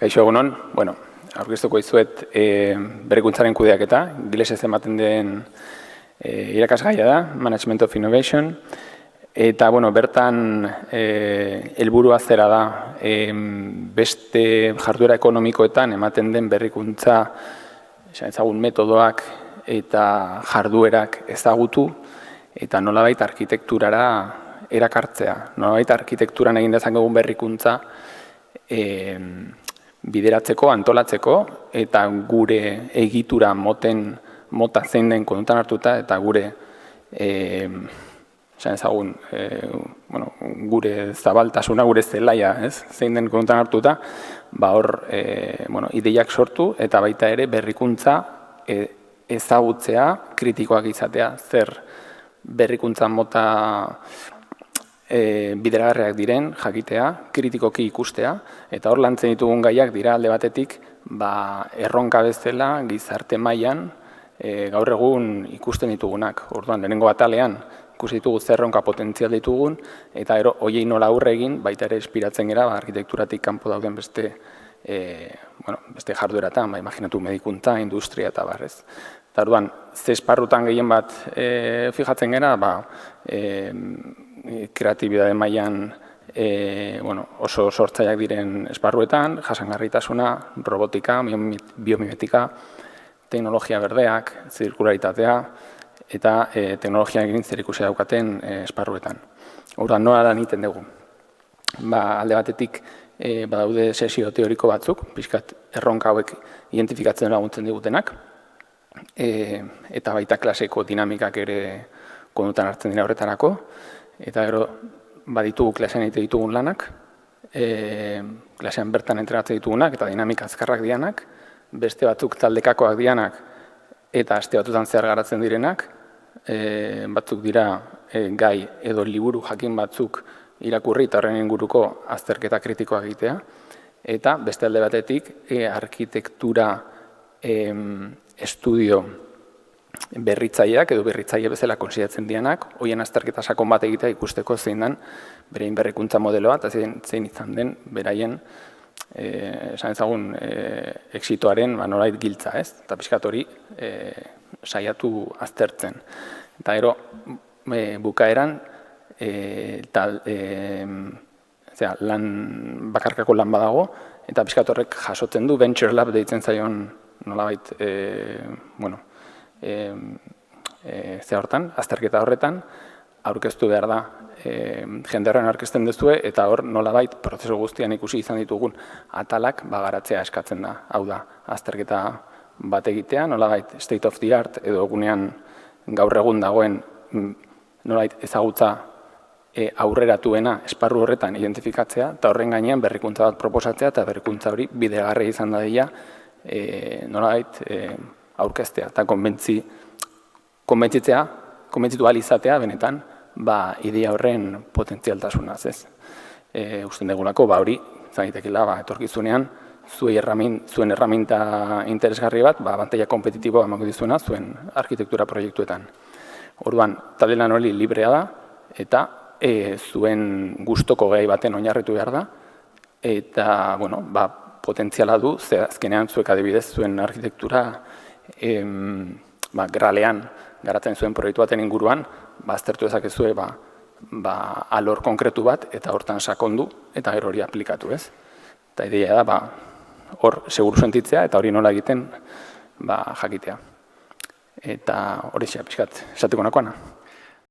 Kaixo egunon, aurkeztuko dizuet berrikuntzaren kudeaketa, ingelesez ematen den irakasgaia da, Management of Innovation, eta bertan helburua zera da beste jarduera ekonomikoetan ematen den berrikuntza, ezagun metodoak eta jarduerak ezagutu, eta nolabait arkitekturara erakartzea, nolabait arkitekturan egin dezakegun berrikuntza bideratzeko, antolatzeko, eta gure egitura mota zein den kontutan hartuta, eta gure gure zabaltasuna, gure zelaia, zein den kontutan hartuta, hor ideiak sortu, eta baita ere berrikuntza ezagutzea, kritikoak izatea, zer berrikuntza mota bideragarriak diren, jakitea, kritikoki ikustea, eta hor lantzen ditugun gaiak dira alde batetik erronka bezala gizarte mailan gaur egun ikusten ditugunak. Orduan, lehenengo atalean ikusi ditugu zer erronka potentzial ditugun, eta horiei nola aurre egin, baita ere inspiratzen gara arkitekturatik kanpo dauden beste jardueratan, imaginatu medikuntza, industria eta barrez. Eta orduan, ze esparrutan gehien bat fijatzen gara, kreatibidade mailan oso sortzaileak diren esparruetan, jasangarritasuna, robotika, biomimetika, teknologia berdeak, zirkularitatea, eta teknologiarekin zerikusia daukaten esparruetan. Orduan, nola lan egiten dugu? Alde batetik badaude sesio teoriko batzuk, pixkat erronka hauek identifikatzen laguntzen digutenak, eta baita klaseko dinamikak ere kontutan hartzen dira horretarako, eta gero baditugu klasean egite ditugun lanak, klasean bertan entrenatzen ditugunak eta dinamika azkarrak dianak, beste batzuk taldekakoak dianak eta aste batutan zehar garatzen direnak, batzuk dira gai edo liburu jakin batzuk irakurri eta horren inguruko azterketa kritikoak egitea, eta beste alde batetik arkitektura estudio berritzaileak edo berritzaile bezala konsideratzen dianak, horien azterketa sakon bat egitea ikusteko zein den berein berrikuntza modeloa eta zein izan den beraien esan ezagun exitoaren nolait giltza, ez? Eta pixkat hori saiatu aztertzen. Eta gero bukaeran bakarkako lan badago, eta pixkat horrek jasotzen du Venture Lab deitzen zaion nolabait hortan, azterketa horretan, aurkeztu behar da, jende horren aurkezten duzue, eta hor nolabait prozesu guztian ikusi izan ditugun atalak garatzea eskatzen da. Hau da, azterketa bat egitea, nolabait state of the art edo egunean gaur egun dagoen nolabait ezagutza aurreratuena esparru horretan identifikatzea, eta horren gainean berrikuntza bat proposatzea, eta berrikuntza hori bidegarri izan dadila nolabait aurkeztea eta konbentzitu ahal izatea benetan idea horren potentzialtasunaz, ez. Usten degulako, hori, zaitekela, etorkizunean, zuen erraminta interesgarri bat, abantaila kompetitiboa emango dizuena zuen arkitektura proiektuetan. Orduan, talde lan hori librea da, eta zuen gustoko gai baten oinarritu behar da, eta, potentziala du, ze azkenean zuek adibidez zuen arkitektura gralean garatzen zuen proiektu baten inguruan, aztertu dezakezue alor konkretu bat, eta hortan sakondu, eta gero hori aplikatu, ez? Eta ideia da, hor seguru sentitzea, eta hori nola egiten jakitea. Eta hori pixkat esateko nakoana.